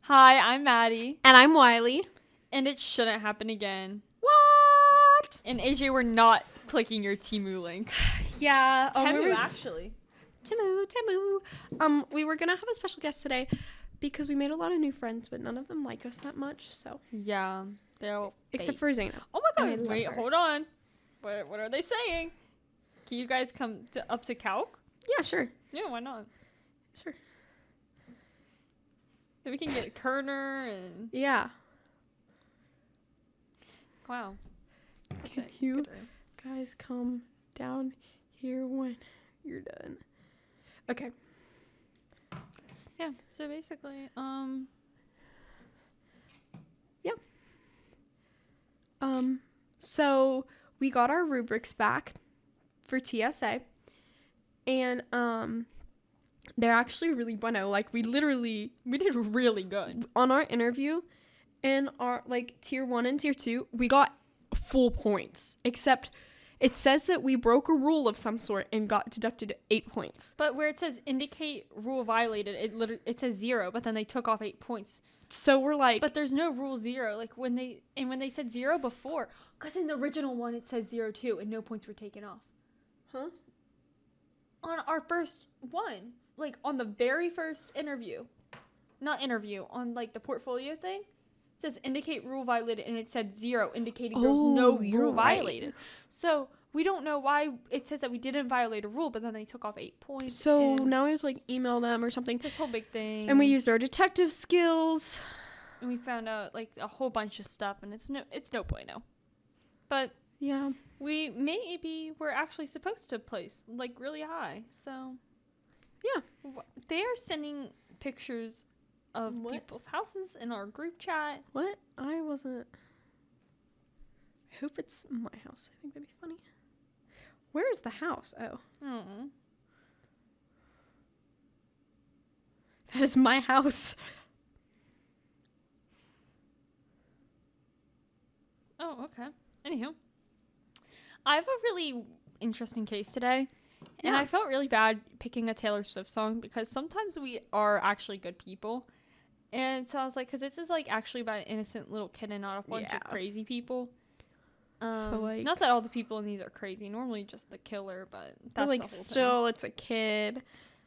Hi, I'm Maddie. And I'm Wiley. And it shouldn't happen again. What? And AJ, we're not clicking your Temu link. Yeah. Temu, actually. Temu. We were going to have a special guest today because we made a lot of new friends, but none of them like us that much, so. Yeah. They're all Except fake. for Zainab. Oh my god, wait, hold on. What are they saying? Can you guys come up to Calc? Yeah, sure. Yeah, why not? Sure. Then we can get Kerner and... Yeah. Wow. Can you guys come down here when you're done? Okay. Yeah, so basically, Yeah. So we got our rubrics back for TSA. And, they're actually really bueno. Like, we did really good. On our interview in our, like, tier 1 and tier 2, we got full points. Except it says that we broke a rule of some sort and got deducted 8 points. But where it says indicate rule violated, it says 0, but then they took off 8 points. So we're like... But there's no rule 0. Like, when they said 0 before, because in the original one it says 0 too, and no points were taken off. Huh? On our first one, like, on the very first interview, on, like, the portfolio thing, it says indicate rule violated, and it said 0, indicating there was no rule violated. Right. So we don't know why it says that we didn't violate a rule, but then they took off 8 points. So now we have to, like, email them or something. It's this whole big thing. And we used our detective skills. And we found out, like, a whole bunch of stuff, and it's no bueno. But yeah, we're actually supposed to place, like, really high. So yeah, they are sending pictures of people's houses in our group chat. What? I hope it's my house. I think that'd be funny. Where is the house? Oh. That is my house. Oh, okay. Anywho, I have a really interesting case today. And I felt really bad picking a Taylor Swift song because sometimes we are actually good people. And so I was like, because this is, like, actually about an innocent little kid and not a bunch of crazy people. So, like, not that all the people in these are crazy. Normally just the killer, but that's like, the whole still, thing. it's a kid.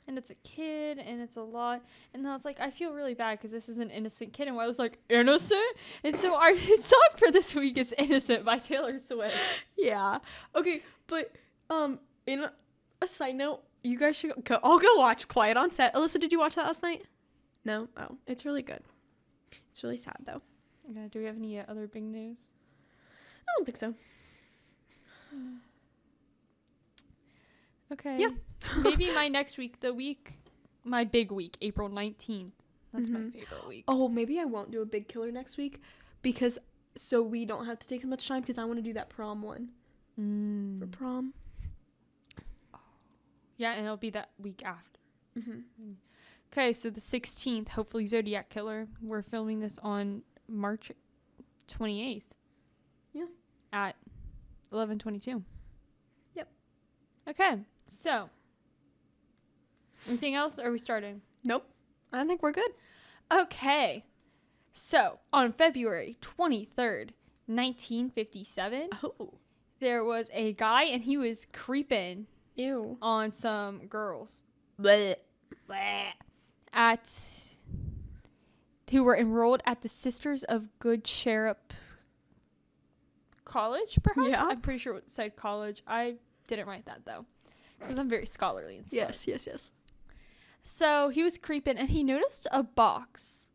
And it's a kid, and it's a lot. And I was like, I feel really bad because this is an innocent kid. And I was like, innocent? And so our song for this week is Innocent by Taylor Swift. Yeah. Okay, but in a side note, you guys should I'll go watch Quiet on Set. Alyssa, did you watch that last night? No? Oh, it's really good. It's really sad, though. Okay, do we have any other big news? I don't think so. Okay. Yeah. Maybe my big week, April 19th. That's my favorite week. Oh, maybe I won't do a big killer next week because so we don't have to take as much time because I want to do that prom one. For prom. Yeah, and it'll be that week after. Okay, so the 16th, hopefully Zodiac Killer. We're filming this on March 28th. Yeah. At 11:22. Yep. Okay, so anything else, or are we starting? Nope. I think we're good. Okay. So, on February 23rd, 1957, there was a guy and he was creeping on some girls. Blech. Who were enrolled at the Sisters of Good Cherub College, perhaps? Yeah. I'm pretty sure it said college. I didn't write that, though, because I'm very scholarly and stuff. Yes. So he was creeping, and he noticed a box.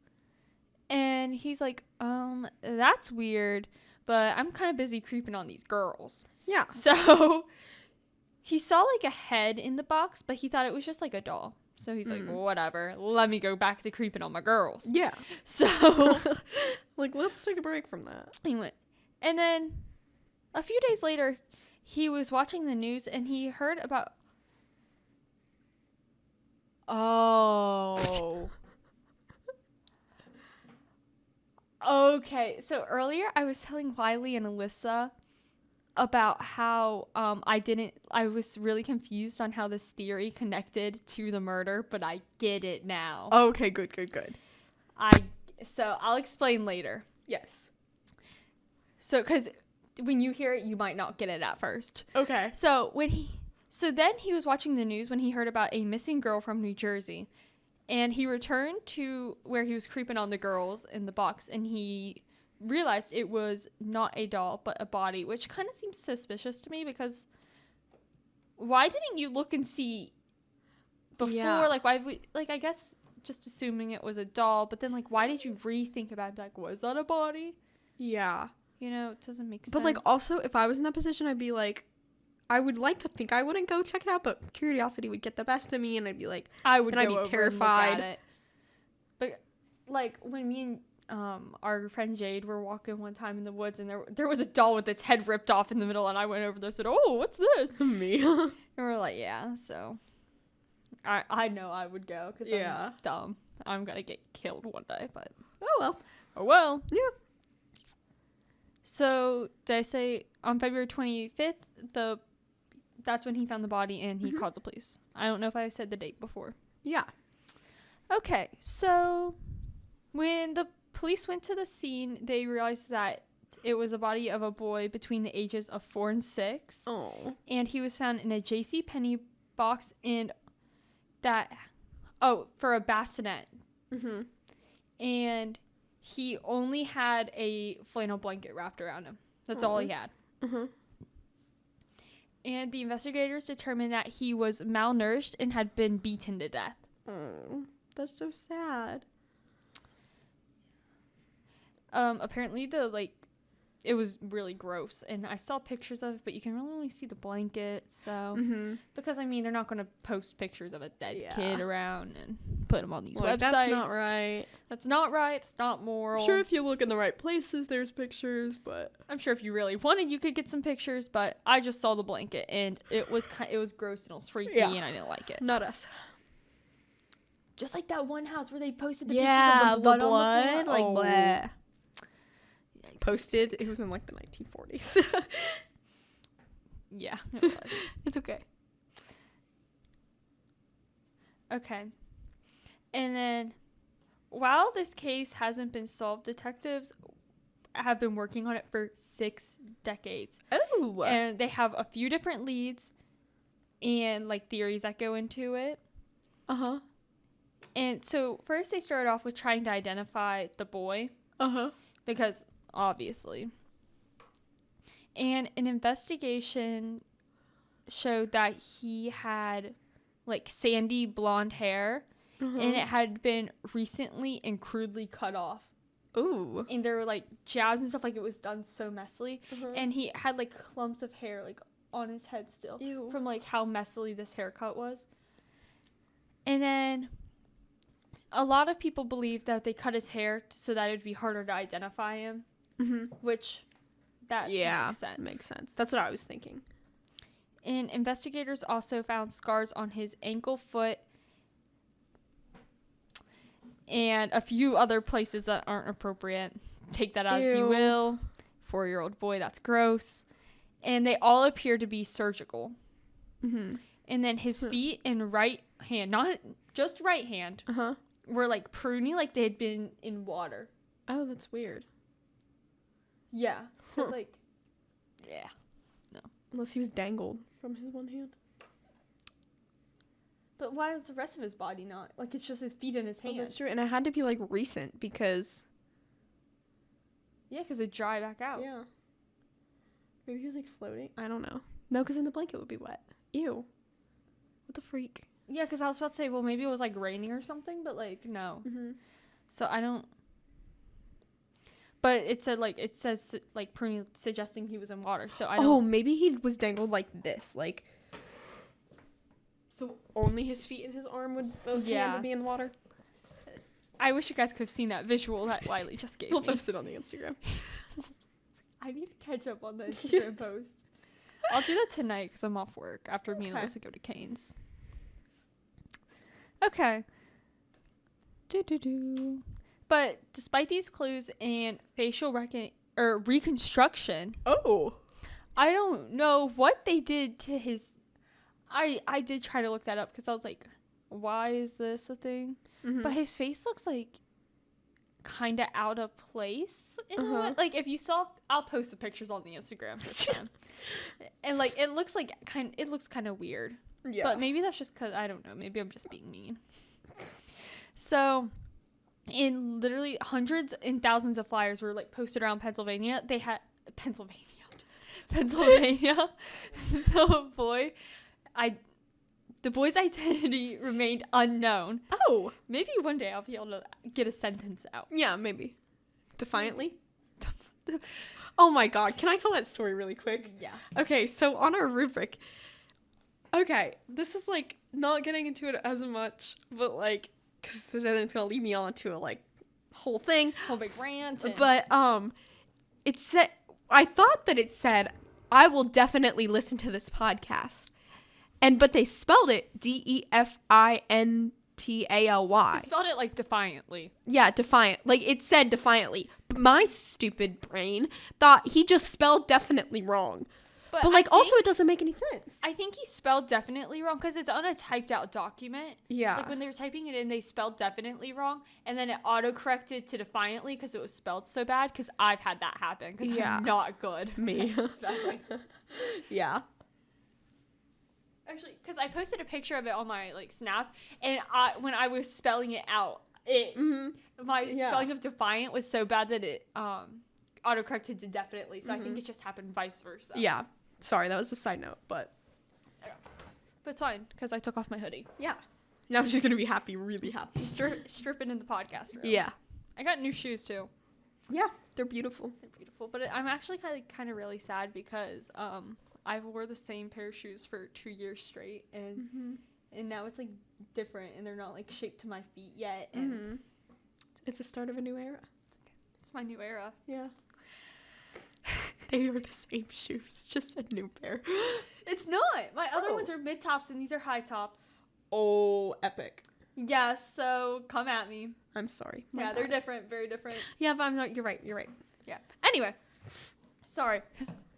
And he's like, that's weird, but I'm kind of busy creeping on these girls. Yeah. So he saw, like, a head in the box, but he thought it was just, like, a doll. So he's like, whatever, let me go back to creeping on my girls. Yeah. So, like, let's take a break from that. He went. And then a few days later, he was watching the news and he heard about... Oh. Okay. So earlier I was telling Wiley and Alyssa about how I was really confused on how this theory connected to the murder, but I get it now. Okay, good. So I'll explain later. Yes. So, because when you hear it, you might not get it at first. Okay. So then he was watching the news when he heard about a missing girl from New Jersey, and he returned to where he was creeping on the girls in the box, and he realized it was not a doll but a body, which kind of seems suspicious to me, because why didn't you look and see before? Yeah. Like, why we, like, I guess just assuming it was a doll, but then, like, why did you rethink about it? Like, was that a body? Yeah. You know, it doesn't make sense. But, like, also, if I was in that position, I'd be like, I would like to think I wouldn't go check it out, but curiosity would get the best of me, and I'd be like, I would and go I'd be over terrified. and look at it. But, like, when me and our friend Jade were walking one time in the woods, and there was a doll with its head ripped off in the middle, and I went over there and said, "Oh, what's this?" Me. And we're like, yeah, so I know I would go, because I'm dumb. I'm gonna get killed one day, but Oh well. Yeah. So did I say on February 25th, that's when he found the body and he called the police. I don't know if I said the date before. Yeah. Okay, so when the police went to the scene, they realized that it was a body of a boy between the ages of 4 and 6. Oh. And he was found in a JCPenney box for a bassinet. Mm-hmm. And he only had a flannel blanket wrapped around him. That's all he had. Mm-hmm. And the investigators determined that he was malnourished and had been beaten to death. Oh, that's so sad. Apparently it was really gross, and I saw pictures of it, but you can really only see the blanket. So, because I mean, they're not going to post pictures of a dead kid around and put them on these websites. That's not right. That's not right. It's not moral. I'm sure if you look in the right places, there's pictures, but I'm sure if you really wanted, you could get some pictures. But I just saw the blanket, and it was gross and it was freaky, and I didn't like it. Not us. Just like that one house where they posted the pictures of the blood on the floor. Like, oh. bleh. Posted. It was in like the 1940s. Yeah, it was. It's okay. Okay. And then, while this case hasn't been solved, detectives have been working on it for 6 decades. Oh. And they have a few different leads and, like, theories that go into it. Uh-huh. And so, first they started off with trying to identify the boy. Uh-huh. Because, obviously. And an investigation showed that he had, like, sandy blonde hair. And it had been recently and crudely cut off. Ooh. And there were, like, jabs and stuff, like, it was done so messily. And he had, like, clumps of hair, like, on his head still. Ew. From, like, how messily this haircut was. And then a lot of people believe that they cut his hair so that it would be harder to identify him. Which, that makes sense. Makes sense. That's what I was thinking. And investigators also found scars on his ankle, foot, and a few other places that aren't appropriate. Take that as you will. 4-year-old boy, that's gross. And they all appear to be surgical. And then his feet and right hand, not just right hand, were like pruny, like they had been in water. Oh, that's weird. Yeah. It's like, yeah. No. Unless he was dangled from his one hand. But why is the rest of his body not? Like, it's just his feet and his hand. Oh, that's true. And it had to be, like, recent because... Yeah, because it dried back out. Yeah. Maybe he was, like, floating. I don't know. No, because then the blanket would be wet. Ew. What the freak? Yeah, because I was about to say, well, maybe it was, like, raining or something, but, like, no. So I don't... But it said, like, pruny, suggesting he was in water, so I don't... Oh, maybe he was dangled like this, like... So only his feet and his arm hand would be in the water? I wish you guys could have seen that visual that Wiley just gave me. We'll post it on the Instagram. I need to catch up on the Instagram post. I'll do that tonight because I'm off work after me and Alyssa go to Cane's. Okay. But despite these clues and facial reconstruction, I don't know what they did to his... I did try to look that up because I was like, why is this a thing? But his face looks like kind of out of place in a way. Like, if you saw, I'll post the pictures on the Instagram this time. And like it looks kind of weird. Yeah. But maybe that's just because I don't know. Maybe I'm just being mean. So, in literally hundreds and thousands of flyers were like posted around Pennsylvania. They had Pennsylvania. The boy's identity remained unknown. Oh. Maybe one day I'll be able to get a sentence out. Yeah, maybe. Defiantly? Oh my god. Can I tell that story really quick? Yeah. Okay, so on our rubric. Okay, this is like not getting into it as much, but like, because then it's going to lead me on to a like whole thing. Whole big rant. But it said, I thought that it said, I will definitely listen to this podcast. But they spelled it DEFINTALY. They spelled it like defiantly. Yeah, defiant. Like it said defiantly. But my stupid brain thought he just spelled definitely wrong. But like also it doesn't make any sense. I think he spelled definitely wrong because it's on a typed out document. Yeah. Like when they were typing it in, they spelled definitely wrong. And then it auto-corrected to defiantly because it was spelled so bad. Because I've had that happen because I'm not good. Me. Spelling. Yeah. Actually, because I posted a picture of it on my like Snap, and when I was spelling it out, my spelling of defiant was so bad that it autocorrected to definitely. So I think it just happened vice versa. Yeah. Sorry, that was a side note, but it's fine because I took off my hoodie. Yeah. Now she's gonna be happy, really happy. Stripping in the podcast room. Yeah. I got new shoes too. Yeah, they're beautiful. They're beautiful, but I'm actually kind of really sad because I wore the same pair of shoes for 2 years straight, and now it's like different, and they're not like shaped to my feet yet. And it's the start of a new era. It's my new era. Yeah. They are the same shoes, just a new pair. It's not. My other ones are mid tops, and these are high tops. Oh, epic. Yeah. So come at me. I'm sorry. Yeah, they're different, very different. Yeah, but I'm not. You're right. Yeah. Anyway, sorry.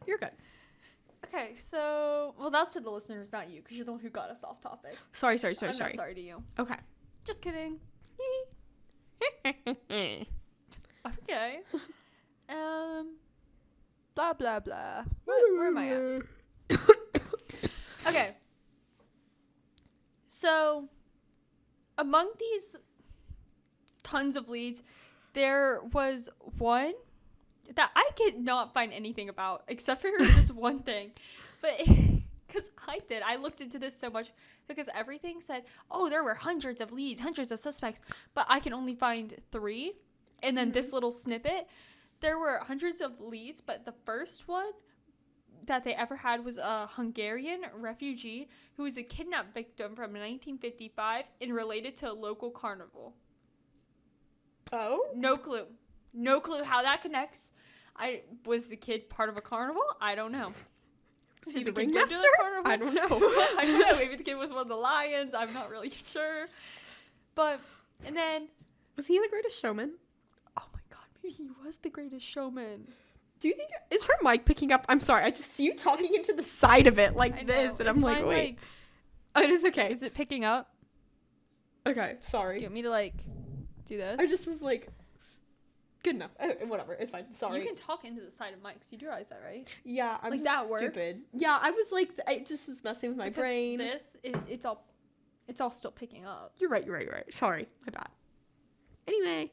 You're good. Okay, so that's to the listeners, not you, because you're the one who got us off topic. Sorry. I'm not sorry to you. Okay. Just kidding. Okay. Blah blah blah. Where am I at? Okay. So, among these tons of leads, there was one that I could not find anything about except for this one thing. But because I looked into this so much because everything said, oh, there were hundreds of leads, hundreds of suspects, but I can only find 3. And then this little snippet, there were hundreds of leads, but the first one that they ever had was a Hungarian refugee who was a kidnapped victim from 1955 and related to a local carnival. Oh? No clue how that connects. Was the kid part of a carnival? I don't know. Was he the ringmaster? I don't know. I don't know. Maybe the kid was one of the lions. I'm not really sure. But, and then... Was he the Greatest Showman? Oh my god, maybe he was the Greatest Showman. Do you think... Is her mic picking up? I'm sorry. I just see you talking into the side of it like this. And I'm like, wait. Oh, it is okay. Is it picking up? Okay, sorry. Do you want me to, like, do this? I just was like... Good enough. Whatever. It's fine. Sorry. You can talk into the side of mics. You do realize that, right? Yeah, I'm like, just that stupid. works. Yeah, I was like, it just was messing with my brain. It's all still picking up. You're right. Sorry. My bad. Anyway.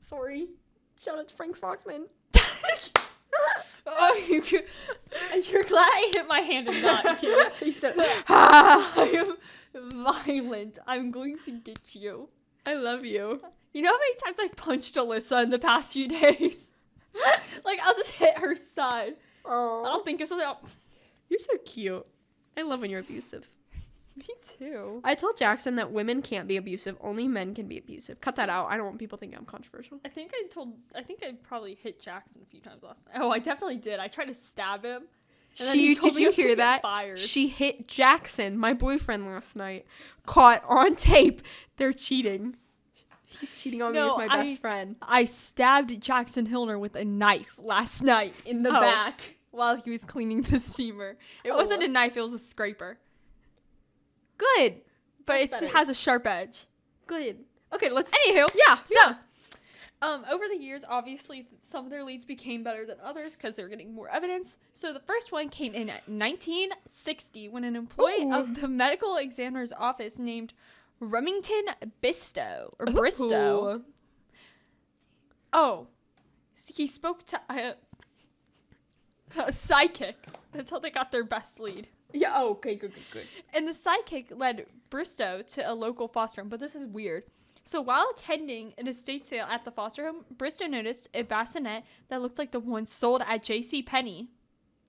Sorry. Shout out to Frank's Foxman. Oh, you're glad I hit my hand and not you. He said, I am violent. I'm going to get you. I love you. You know how many times I've punched Alyssa in the past few days? Like, I'll just hit her side. Oh. I'll think of something else. You're so cute. I love when you're abusive. Me too. I tell Jackson that women can't be abusive. Only men can be abusive. Cut that out. I don't want people thinking I'm controversial. I think I probably hit Jackson a few times last night. Oh, I definitely did. I tried to stab him. Did you hear that? She hit Jackson, my boyfriend, last night. Caught on tape. They're cheating. He's cheating on me with my best friend. I stabbed Jackson Hillner with a knife last night in the back while he was cleaning the steamer. It wasn't a knife, it was a scraper. Good. But it has a sharp edge. Good. Okay, let's... Anywho. Yeah. Over the years, obviously, some of their leads became better than others because they were getting more evidence. So the first one came in at 1960 when an employee of the medical examiner's office named Remington Bristow. Oh, he spoke to a psychic. That's how they got their best lead. Yeah, oh, okay, good. And the psychic led Bristow to a local foster home, but this is weird. So while attending an estate sale at the foster home, Bristow noticed a bassinet that looked like the one sold at JCPenney.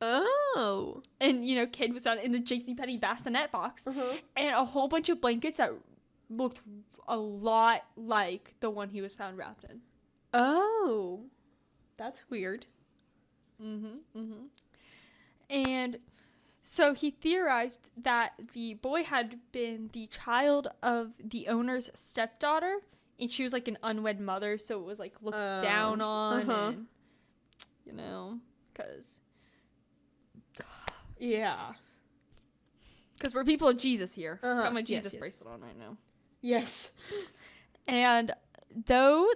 Oh. And, kid was found in the JCPenney bassinet box. And a whole bunch of blankets that looked a lot like the one he was found wrapped in. Oh. That's weird. And so he theorized that the boy had been the child of the owner's stepdaughter, and she was like an unwed mother, so it was like looked down on, and because because we're people of Jesus here. Got my Jesus bracelet on right now. Yes. And though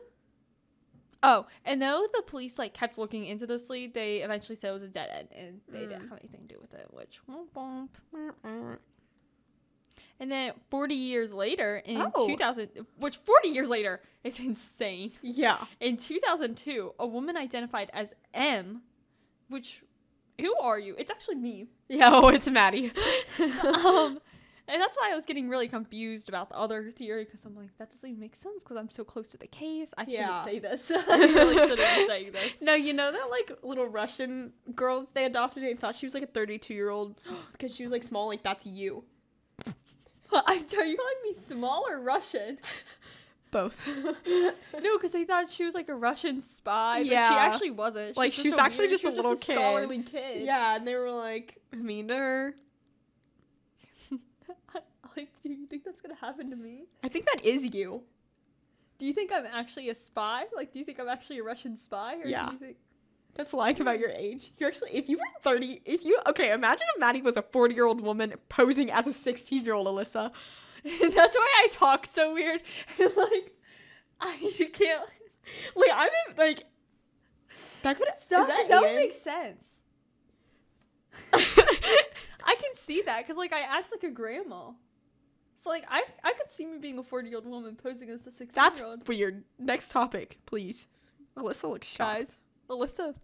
the police kept looking into this lead, they eventually said it was a dead end, and they didn't have anything to do with it, which and then 40 years later in 2000, which 40 years later is insane. Yeah. In 2002, a woman identified as M, which, who are you? It's actually me. Yeah, it's Maddie. And that's why I was getting really confused about the other theory, because I'm like, that doesn't even make sense because I'm so close to the case. I shouldn't say this. I really shouldn't be saying this. No, that little Russian girl they adopted, they thought she was a 32-year-old because she was small, that's you. Are you calling me small or Russian? Both. No, because they thought she was a Russian spy, but she actually wasn't. She was actually just a little kid. Scholarly kid. Yeah, and they were mean to her. Do you think that's gonna happen to me? I think that is you. Do you think I'm actually a spy? Do you think I'm actually a Russian spy? Or do you think... That's lying about your age. You're actually, if you were 30, imagine if Maddie was a 40-year-old woman posing as a 16-year-old Alyssa. That's why I talk so weird. You can't. I'm in, that could stop. That would make sense. I can see that because I act like a grandma. So I could see me being a 40-year-old woman posing as a 16-year-old. That's weird. Next topic, please. Alyssa looks shocked. Guys, Alyssa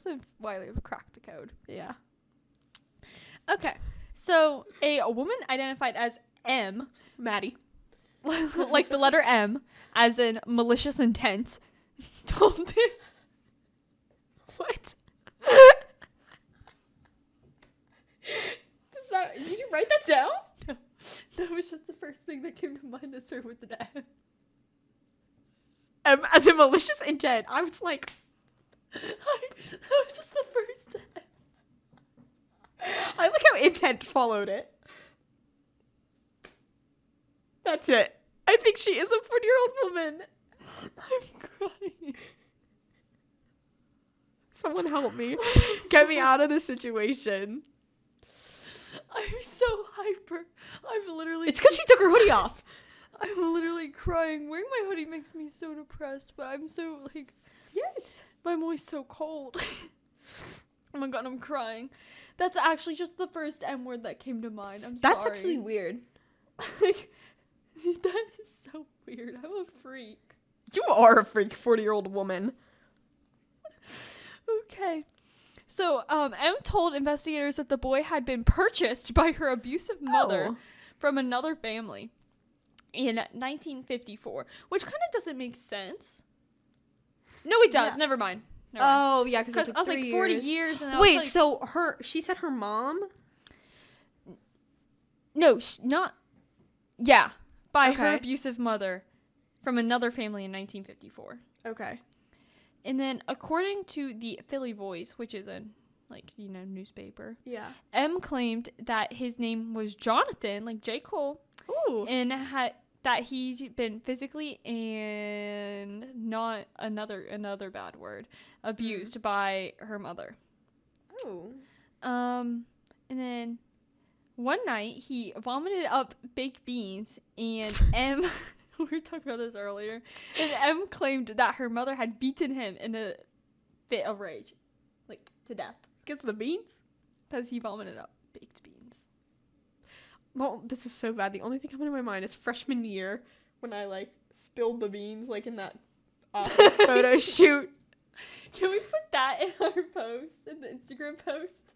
and Wiley have cracked the code. Yeah. Okay. So a woman identified as M, Maddie, the letter M, as in malicious intent, told him. What? Did you write that down? No, that was just the first thing that came to mind to start with an M. M as a malicious intent. I was like, that was just the first M. I like how intent followed it. That's it. I think she is a 40-year-old woman. I'm crying. Someone help me. Get me out of this situation. I'm so hyper. I'm literally... It's because she took her hoodie off. I'm literally crying. Wearing my hoodie makes me so depressed, but I'm so, Yes. My voice so cold. Oh my god, I'm crying. That's actually just the first M word that came to mind. I'm sorry. That's actually weird. That is so weird. I'm a freak. You are a freak, 40-year-old woman. Okay. So, M told investigators that the boy had been purchased by her abusive mother from another family in 1954, which kind of doesn't make sense. No, it does. Yeah. Never mind. Oh, yeah, because I was 40 years. And wait, so she said her mom? No, not. Yeah, by her abusive mother from another family in 1954. Okay. And then, according to the Philly Voice, which is a, newspaper. Yeah. M claimed that his name was Jonathan, like J. Cole. Ooh. And that he'd been physically and not another bad word abused by her mother. Oh. And then one night he vomited up baked beans, and M we were talking about this earlier. And M claimed that her mother had beaten him in a fit of rage. Like, to death. Because of the beans? Because he vomited up baked beans. Well, this is so bad. The only thing coming to my mind is freshman year when I, like, spilled the beans, like, in that photo shoot. Can we put that in our post, in the Instagram post?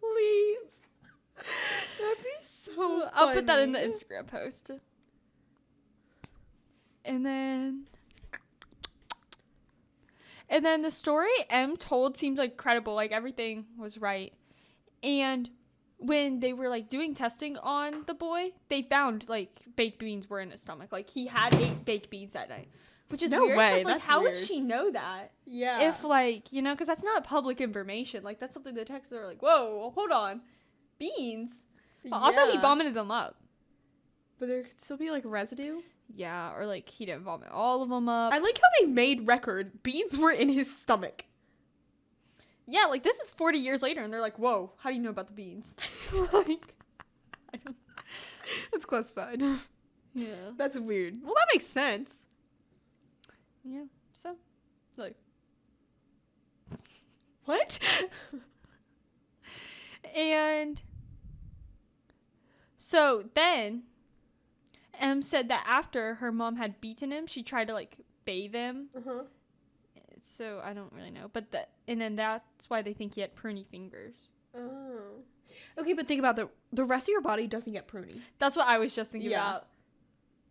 Please. That'd be so I'll put that in the funny. Instagram post. And then the story M told seems like credible, like everything was right. And when they were like doing testing on the boy, they found like baked beans were in his stomach. Like he had 8 baked beans that night. Which is No weird. way, Like, that's how weird. would she know that? Yeah. If like, you know, because that's not public information. Like that's something the texts are like, whoa, hold on. Beans? But also he vomited them up. But there could still be, like, residue. Yeah, or like he didn't vomit all of them up. I like how they made record. Beans were in his stomach. Yeah, like this is 40 years later and they're like, whoa, how do you know about the beans? Like, I don't. That's classified. Yeah. That's weird. Well, that makes sense. Yeah, so, like. What? And so then M said that after her mom had beaten him, she tried to like bathe him. Uh-huh. So I don't really know, but and then that's why they think he had pruny fingers. Oh. Okay, but think about the rest of your body doesn't get pruny. That's what I was just thinking Yeah. about.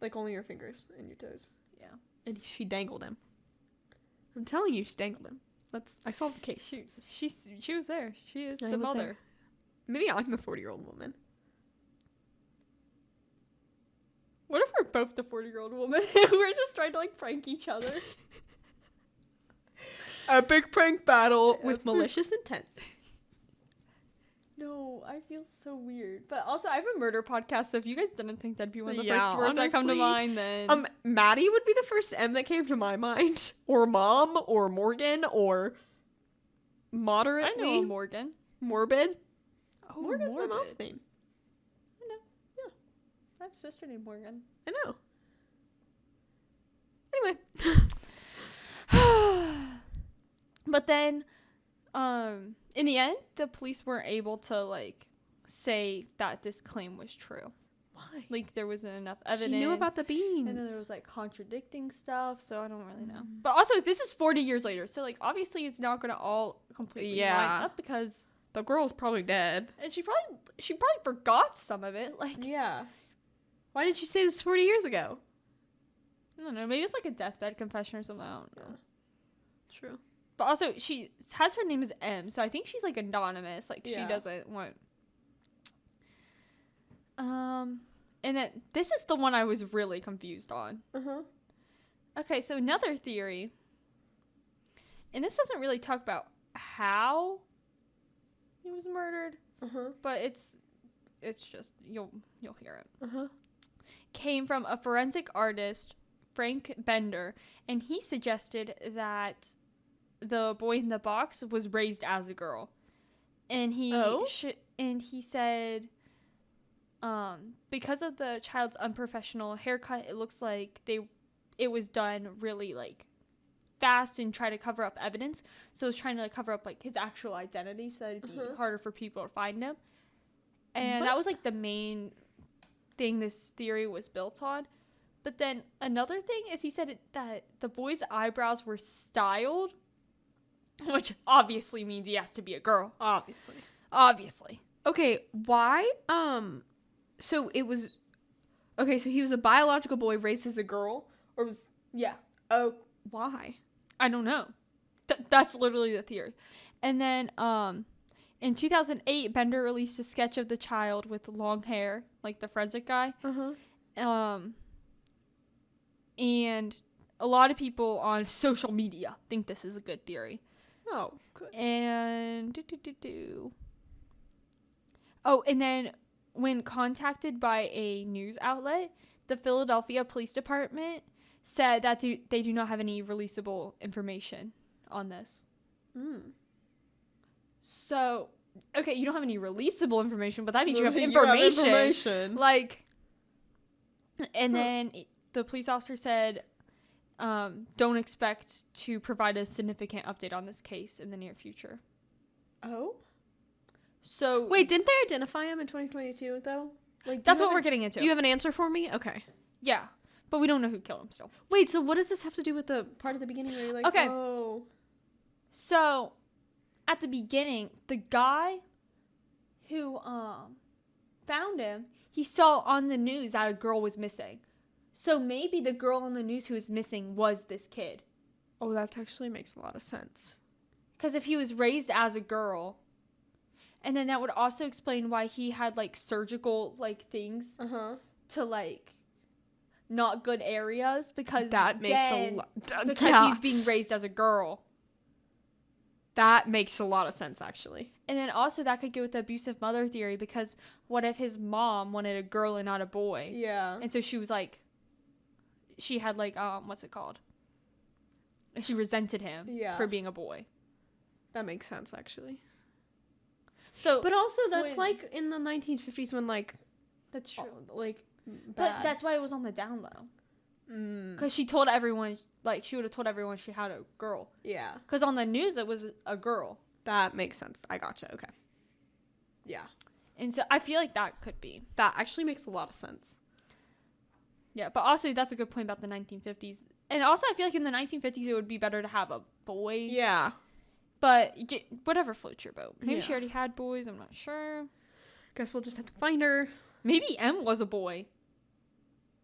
Like only your fingers and your toes. Yeah. And she dangled him. I'm telling you, she dangled him. I solved the case. She was there. She is I the was mother. there. Maybe I'm the 40-year-old woman. What if we're both the 40-year-old woman and we're just trying to like prank each other? Epic prank battle with malicious intent. No, I feel so weird. But also, I have a murder podcast, so if you guys didn't think that'd be one of the Yeah, first words that come to honestly, mind, then... Maddie would be the first M that came to my mind. Or Mom, or Morgan, or moderately I know a Morgan. morbid. Oh, Morgan's morbid. my mom's name. I know. Yeah. I have a sister named Morgan. I know. Anyway. But then, in the end, the police weren't able to, like, say that this claim was true. Why? Like, there wasn't enough evidence. She knew about the beans. And then there was, like, contradicting stuff, so I don't really know. But also, this is 40 years later, so, like, obviously it's not going to all completely line up because... The girl's probably dead. And she probably forgot some of it. Like, Yeah. Why did you say this 40 years ago? I don't know. Maybe it's like a deathbed confession or something. I don't know. True. But also, she has her name as M, so I think she's like anonymous. Like, she Yeah. doesn't want. And this is the one I was really confused on. Uh-huh. Okay, so another theory, and this doesn't really talk about how he was murdered, Uh-huh. but it's just you'll hear it. Uh-huh. Came from a forensic artist, Frank Bender, and he suggested that the boy in the box was raised as a girl, and he said, because of the child's unprofessional haircut, it looks like it was done really like fast and try to cover up evidence. So it was trying to like cover up like his actual identity, so that it'd be harder for people to find him. And that was like the main thing this theory was built on. But then another thing is he said that the boy's eyebrows were styled, which obviously means he has to be a girl. Obviously. Okay, why? So it was... Okay, so he was a biological boy raised as a girl? Or was... Yeah. Oh, why? I don't know. That's literally the theory. And then, in 2008, Bender released a sketch of the child with long hair, like the forensic guy. Uh-huh. And a lot of people on social media think this is a good theory. Oh, good. And Oh, and then when contacted by a news outlet, the Philadelphia Police Department said that they do not have any releasable information on this. So, okay, you don't have any releasable information, but that means you have information. You have information. Like, And then the police officer said, don't expect to provide a significant update on this case in the near future. Oh? So Wait, didn't they identify him in 2022, though? Like, that's what we're getting into. Do you have an answer for me? Okay. Yeah. But we don't know who killed him still. Wait, so what does this have to do with the part at the beginning where you're like, okay. Oh. So, at the beginning, the guy who found him, he saw on the news that a girl was missing. So maybe the girl on the news who was missing was this kid. Oh, that actually makes a lot of sense. Because if he was raised as a girl, and then that would also explain why he had, like, surgical, like, things to, like, not good areas, because that makes a lot. Because he's being raised as a girl. That makes a lot of sense, actually. And then also that could go with the abusive mother theory, because what if his mom wanted a girl and not a boy? Yeah. And so she was like, she had like, what's it called? She resented him for being a boy. That makes sense, actually. So, but also that's like in the 1950s when like, that's true. Like, bad. But that's why it was on the down low. Because she told everyone, like, she would have told everyone she had a girl. Yeah. Because on the news, it was a girl. That makes sense. I gotcha. Okay. Yeah. And so I feel like that could be. That actually makes a lot of sense. Yeah, but also that's a good point about the 1950s. And also I feel like in the 1950s, it would be better to have a boy. Yeah. But whatever floats your boat. Maybe she already had boys. I'm not sure. Guess we'll just have to find her. Maybe M was a boy.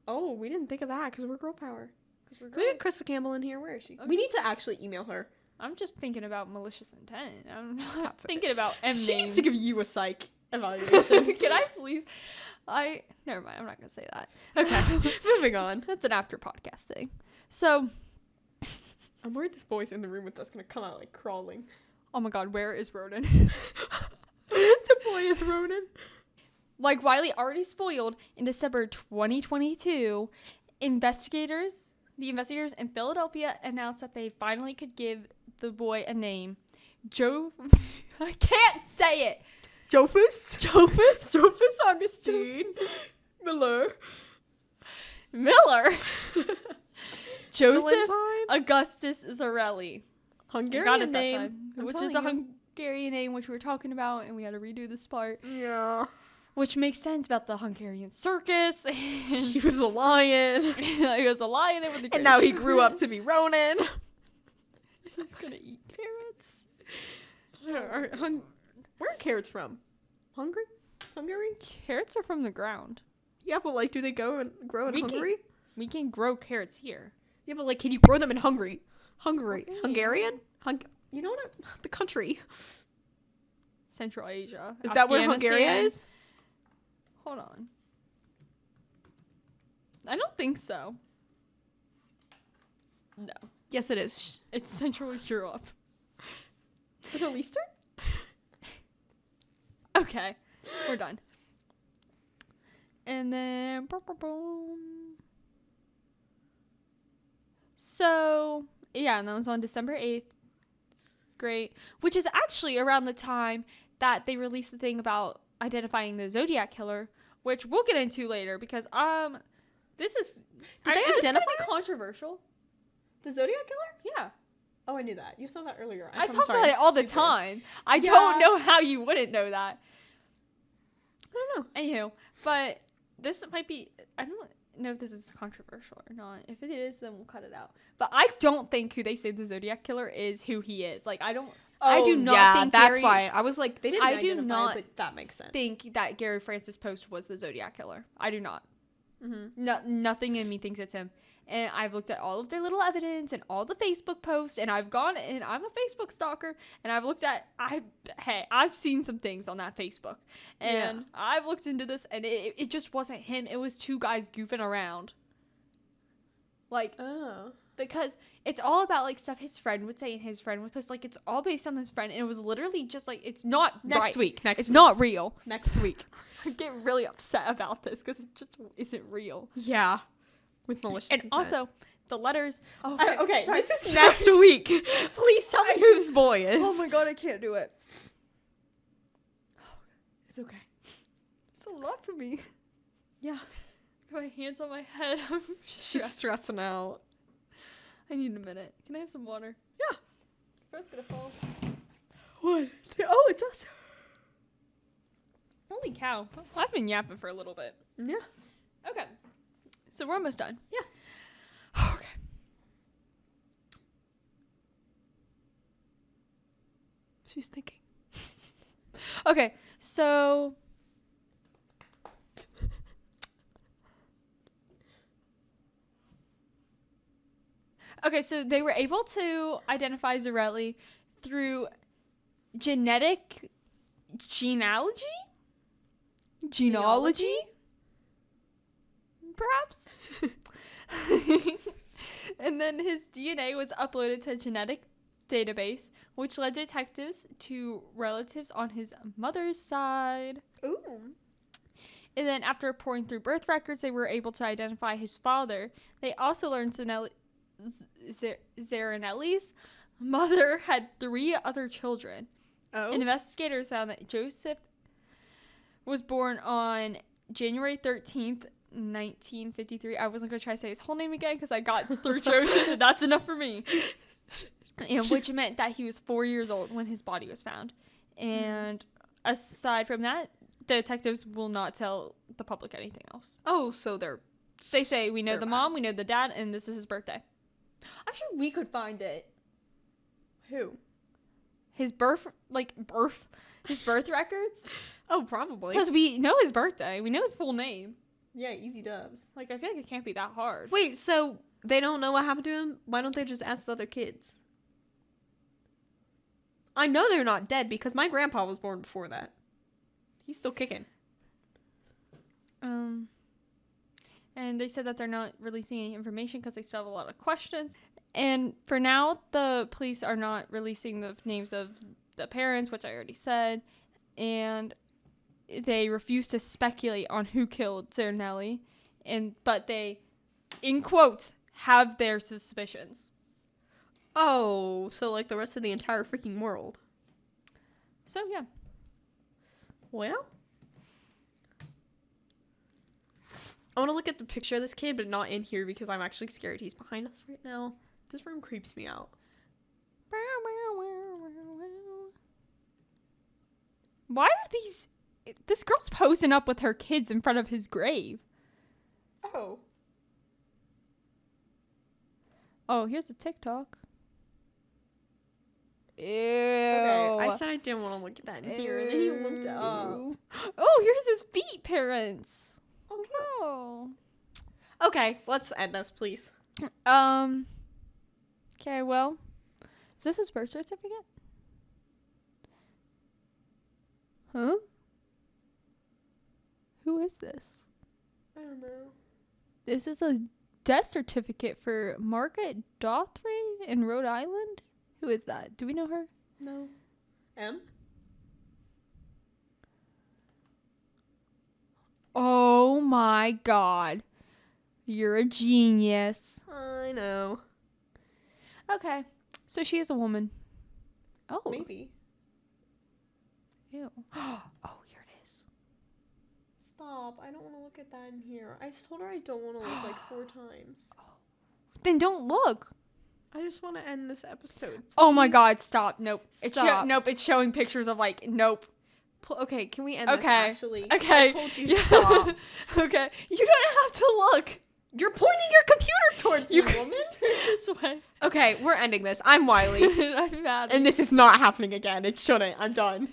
Oh, we didn't think of that because we're girl power. Can we get Krista Campbell in here? Where is she? Okay. We need to actually email her. I'm just thinking about malicious intent. I'm not thinking about M names. She needs to give you a psych evaluation. Can I please? Never mind. I'm not going to say that. Okay. Moving on. That's an after podcast thing. So. I'm worried this boy's in the room with us going to come out like crawling. Oh my God. Where is Ronan? The boy is Ronan. Like Wiley already spoiled, in December 2022, the investigators in Philadelphia announced that they finally could give the boy a name. I can't say it. Jophus Augustine Miller. Joseph Valentine? Augustus Zarelli. Hungarian name. Which is a Hungarian name, which we were talking about, and we had to redo this part. Yeah. Which makes sense about the Hungarian circus. He was a lion. He was a lion. And now he grew up to be Ronan. He's going to eat carrots. Where are carrots from? Hungary? Carrots are from the ground. Yeah, but like, do they grow in Hungary? We can grow carrots here. Yeah, but like, can you grow them in Hungary? Hungarian? You know what? The country. Central Asia. Is that where Hungary is? Hold on. I don't think so. No. Yes, it is. It's Central Europe. Middle Eastern? Okay. We're done. And then... So, yeah, and that was on December 8th. Great. Which is actually around the time that they released the thing about identifying the Zodiac killer, which we'll get into later because this is Did they is identify this gonna be controversial? The Zodiac killer? Yeah. Oh, I knew that. You said that earlier. I talk about it all the time. I don't know how you wouldn't know that. I don't know. Anywho, but this might be, I don't know if this is controversial or not. If it is, then we'll cut it out. But I don't think who they say the Zodiac killer is who he is. Like, I do not think that's why. I was like, they didn't identify, but that makes sense. Think that Gary Francis Post was the Zodiac killer. I do not. Mm-hmm. Nothing in me thinks it's him. And I've looked at all of their little evidence and all the Facebook posts, and I've gone, and I'm a Facebook stalker, and I've looked at, I've seen some things on that Facebook, and I've looked into this, and it just wasn't him. It was two guys goofing around. Like, because it's all about, like, stuff his friend would say and his friend would post. Like, it's all based on this friend, and it was literally just, like, it's not Next week. It's not real. Next week. I get really upset about this, because it just isn't real. Yeah. With malicious intent. And also, the letters... Okay, sorry. This is next week. Please tell me who this boy is. Oh my God, I can't do it. It's okay. It's a lot for me. Yeah. My hands on my head. I'm She's stressing out. I need a minute. Can I have some water? Yeah. First gonna fall. What? Oh, it's us. Holy cow. I've been yapping for a little bit. Yeah. Okay. So we're almost done. Yeah. Okay. She's thinking. Okay, so they were able to identify Zarelli through genealogy? Perhaps? And then his DNA was uploaded to a genetic database, which led detectives to relatives on his mother's side. Ooh. And then after pouring through birth records, they were able to identify his father. They also learned Zarinelli's mother had 3 other children. Oh. Investigators found that Joseph was born on January 13th, 1953. I wasn't going to try to say his whole name again because I got through Joseph, and that's enough for me. And which meant that he was 4 years old when his body was found. And aside from that, the detectives will not tell the public anything else. Oh, so They say, we know the mom, we know the dad, and this is his birthday. I'm sure we could find it. Who? His birth records. Oh, probably. Because we know his birthday. We know his full name. Yeah, easy dubs. Like, I feel like it can't be that hard. Wait, so they don't know what happened to him? Why don't they just ask the other kids? I know they're not dead because my grandpa was born before that. He's still kicking. And they said that they're not releasing any information because they still have a lot of questions. And for now, the police are not releasing the names of the parents, which I already said. And they refuse to speculate on who killed Zarinelli. But they, in quotes, have their suspicions. Oh, so like the rest of the entire freaking world. So, yeah. Well, I want to look at the picture of this kid, but not in here because I'm actually scared he's behind us right now. This room creeps me out. Why are this girl's posing up with her kids in front of his grave? Oh. Oh, here's a TikTok. Ew. Okay, I said I didn't want to look at that in here, and then he looked up. Oh, here's his feet parents. Okay. Oh. Okay, let's end this, please. Okay, well, is this his birth certificate? Huh? Who is this? I don't know. This is a death certificate for Margaret Dothray in Rhode Island. Who is that? Do we know her? No. M? Oh my god. You're a genius. I know. Okay. So she is a woman. Oh. Maybe. Ew. Oh, here it is. Stop. I don't want to look at that in here. I just told her I don't want to look like 4 times. Then don't look. I just want to end this episode. Please. Oh my god, stop. Nope. Stop. Nope, it's showing pictures of like, nope. Okay, can we end this actually? Okay. I told you stop. Okay. You don't have to look. You're pointing your computer towards me, woman. This way. Okay, we're ending this. I'm Wiley. I'm mad. And this is not happening again. It shouldn't. I'm done.